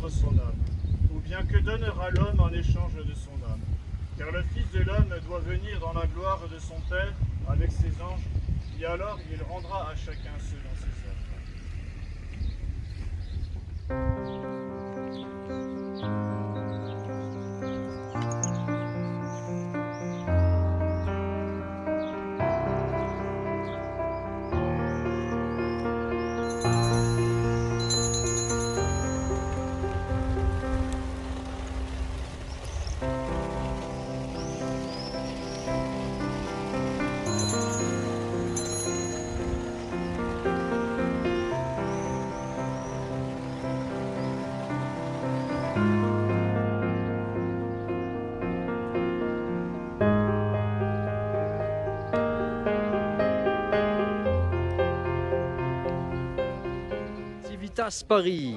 contre son âme? Ou bien que donnera l'homme en échange de son âme? Car le Fils de l'homme doit venir dans la gloire de son Père avec ses anges, et alors il rendra à chacun selon ses œuvres. Civitas Paris.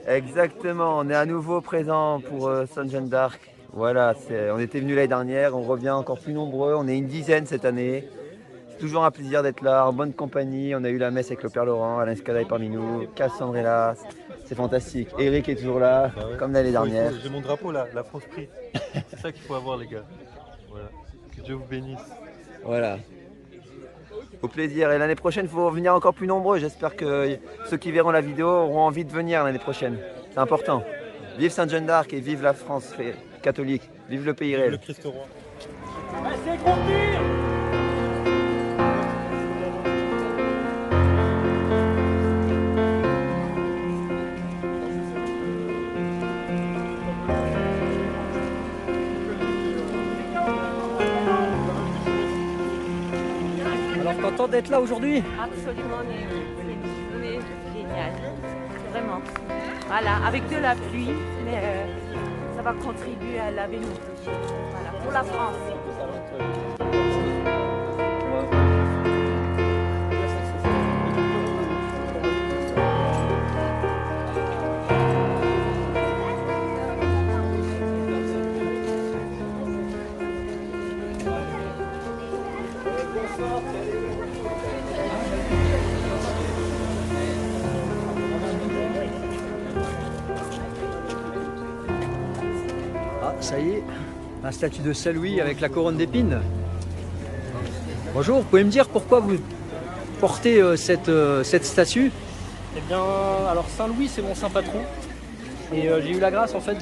Exactement, on est à nouveau présent pour Sainte Jeanne d'Arc. Voilà, on était venu l'année dernière, on revient encore plus nombreux, on est une dizaine cette année. C'est toujours un plaisir d'être là, en bonne compagnie. On a eu la messe avec le Père Laurent, Alain Scala est parmi nous, Cassandre est là, c'est fantastique. Eric est toujours là, Bah ouais. comme l'année dernière. J'ai mon drapeau là, la France Prix. C'est ça qu'il faut avoir les gars. Voilà. Que Dieu vous bénisse. Voilà. Au plaisir. Et l'année prochaine, il faut venir encore plus nombreux. J'espère que ceux qui verront la vidéo auront envie de venir l'année prochaine. C'est important. Vive Sainte Jeanne d'Arc et vive la France catholique. Vive le pays réel. Le Christ roi. Alors content d'être là aujourd'hui? Absolument, c'est une journée géniale, vraiment. Voilà, avec de la pluie, mais ça va contribuer à laver nos péchés. Voilà, pour la France. Ah, ça y est, un statue de Saint-Louis avec la couronne d'épines. Bonjour, vous pouvez me dire pourquoi vous portez cette statue? Eh bien, alors Saint-Louis, c'est mon saint patron. Et j'ai eu la grâce en fait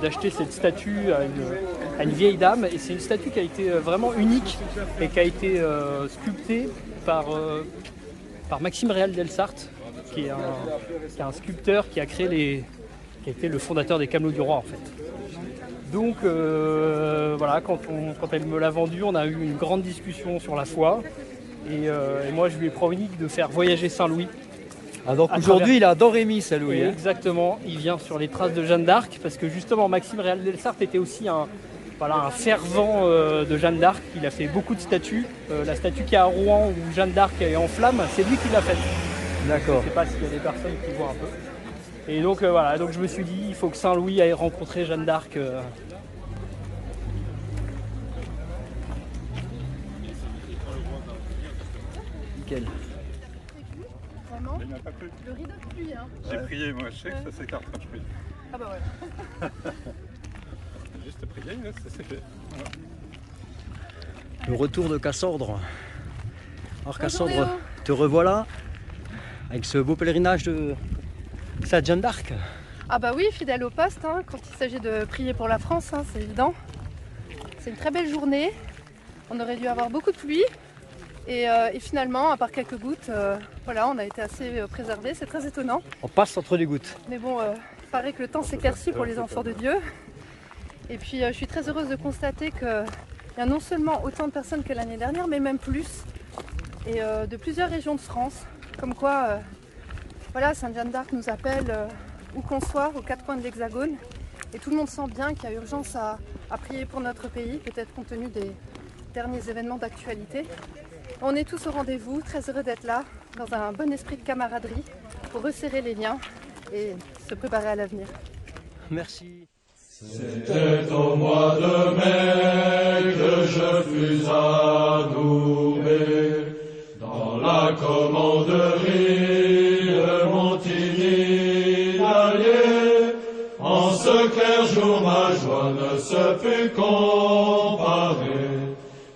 d'acheter cette statue à une vieille dame. Et c'est une statue qui a été vraiment unique et qui a été sculptée par Maxime Réal Delsart, qui est un sculpteur qui a été le fondateur des Camelots du Roi en fait. Donc voilà, quand elle me l'a vendu, on a eu une grande discussion sur la foi. Et moi, je lui ai promis de faire voyager Saint-Louis. Ah, donc aujourd'hui, il est à Domrémy, Saint-Louis. Hein. Exactement, il vient sur les traces de Jeanne d'Arc, parce que justement, Maxime Réal Delsart était aussi un fervent de Jeanne d'Arc. Il a fait beaucoup de statues. La statue qui est à Rouen, où Jeanne d'Arc est en flammes, c'est lui qui l'a faite. D'accord. Je ne sais pas s'il y a des personnes qui voient un peu. Et donc voilà, donc je me suis dit, il faut que Saint-Louis aille rencontrer Jeanne d'Arc. Nickel. Vraiment. Le rideau de pluie, hein. J'ai prié, moi, je sais que ça s'écarte quand je prie. Ah bah ouais. Juste prier, là, c'est fait. Voilà. Le retour de Cassandre. Alors Cassandre, Léo. te revoilà avec ce beau pèlerinage de Sainte Jeanne d'Arc. Ah bah oui, fidèle au poste, hein, quand il s'agit de prier pour la France, hein, c'est évident. C'est une très belle journée. On aurait dû avoir beaucoup de pluie. Et finalement, à part quelques gouttes, voilà, on a été assez préservés, c'est très étonnant. On passe entre les gouttes. Mais bon, il paraît que le temps s'éclaircit pour les enfants de Dieu. Et puis je suis très heureuse de constater qu'il y a non seulement autant de personnes que l'année dernière, mais même plus. Et de plusieurs régions de France. Comme quoi, voilà, Sainte Jeanne d'Arc nous appelle où qu'on soit, aux quatre coins de l'Hexagone. Et tout le monde sent bien qu'il y a urgence à prier pour notre pays, peut-être compte tenu des derniers événements d'actualité. On est tous au rendez-vous, très heureux d'être là, dans un bon esprit de camaraderie, pour resserrer les liens et se préparer à l'avenir. Merci. C'était au mois de mai que je fus adoubé dans la commanderie de Montigny d'Allier. qu'un jour ma joie ne se put comparer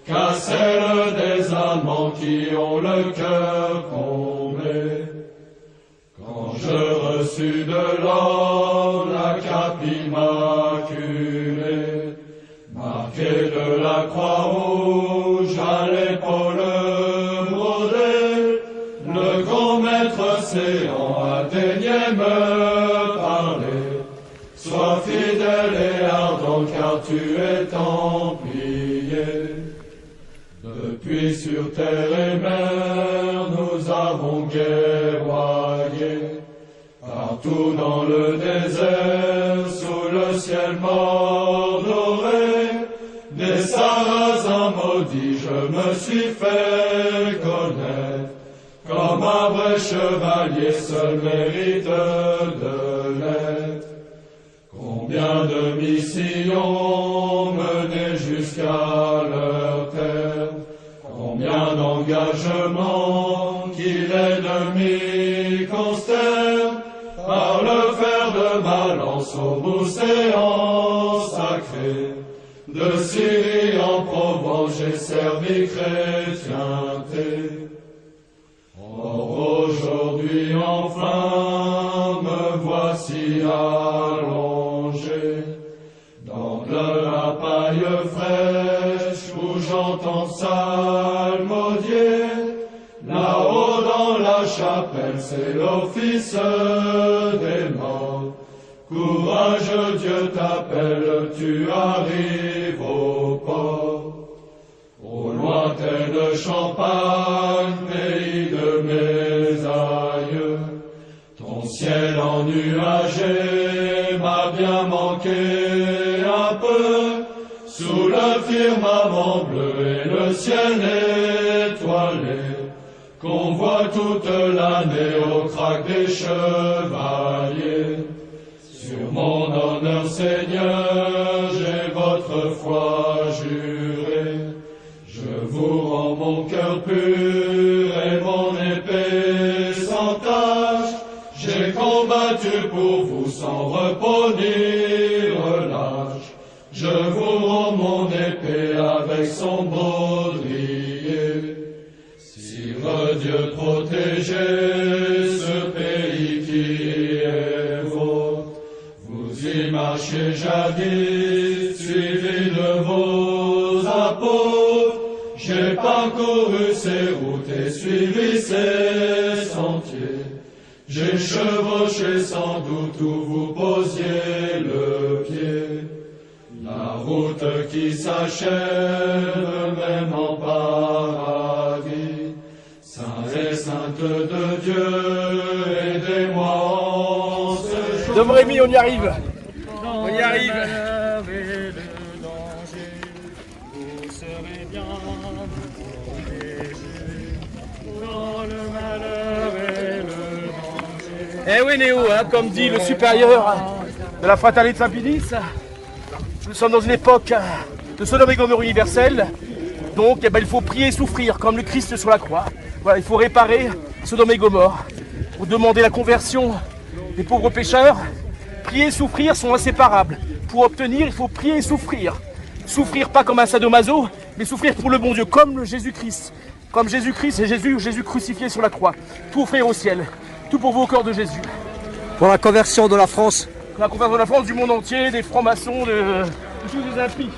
qu'à celle des amants qui ont le cœur comblé. Quand je reçus de l'or la cape immaculée, marquée de la croix rouge à l'épaule brodée, le grand maître séant atteignait me parler. Sois fidèle et ardent car tu es templier. Depuis sur terre et mer nous avons guerroyé. Partout dans le désert, sous le ciel mordoré, des Sarrasins maudits je me suis fait connaître. Comme un vrai chevalier seul mérite de l'être. Combien de missions menées jusqu'à leur terme, combien d'engagements qui l'ennemi consterne, par le fer de balance au océan sacré. De Syrie en Provence j'ai servi chrétienté. Or aujourd'hui enfin me voici allongé dans de la paille fraîche où j'entends psalmodier. Là-haut dans la chapelle c'est l'office des morts. Courage, Dieu t'appelle, tu arrives au port. Au lointaine Champagne, pays de mes aïeux, ton ciel ennuagé m'a bien manqué un peu. Sous le firmament bleu et le ciel étoilé, qu'on voit toute l'année au crack des chevaliers. Sur mon honneur, Seigneur, j'ai votre foi juré. Je vous rends mon cœur pur et mon épée sans tache. J'ai combattu pour vous sans repos ni relâche. Je vous rends mon épée avec son baudrier. Sire Dieu, protégez ce pays qui est vôtre. Vous y marchez jadis, suivi de vos apôtres. J'ai parcouru ces routes et suivi ces sentiers. J'ai chevauché sans doute où vous posiez le pied. La route qui s'achève même en paradis. Saint et sainte de Dieu, aidez-moi en ce jour. Dom Rémy, on y arrive. On y arrive. Vous serez bien protégés dans le malheur et le danger. Eh oui Néo, hein, comme dit le supérieur de la fraternité de Saint-Pédis, nous sommes dans une époque de Sodome et Gomorrhe universelle. Donc eh ben, il faut prier et souffrir comme le Christ sur la croix. Voilà, il faut réparer Sodome et Gomorrhe. Pour demander la conversion des pauvres pécheurs, prier et souffrir sont inséparables. Pour obtenir, il faut prier et souffrir. Souffrir pas comme un sadomaso, mais souffrir pour le bon Dieu, comme le Jésus-Christ. Comme Jésus-Christ et Jésus crucifié sur la croix. Tout offrir au ciel. Tout pour vous au corps de Jésus. Pour la conversion de la France. La conversion de la France, du monde entier, des francs-maçons, de tous les impies.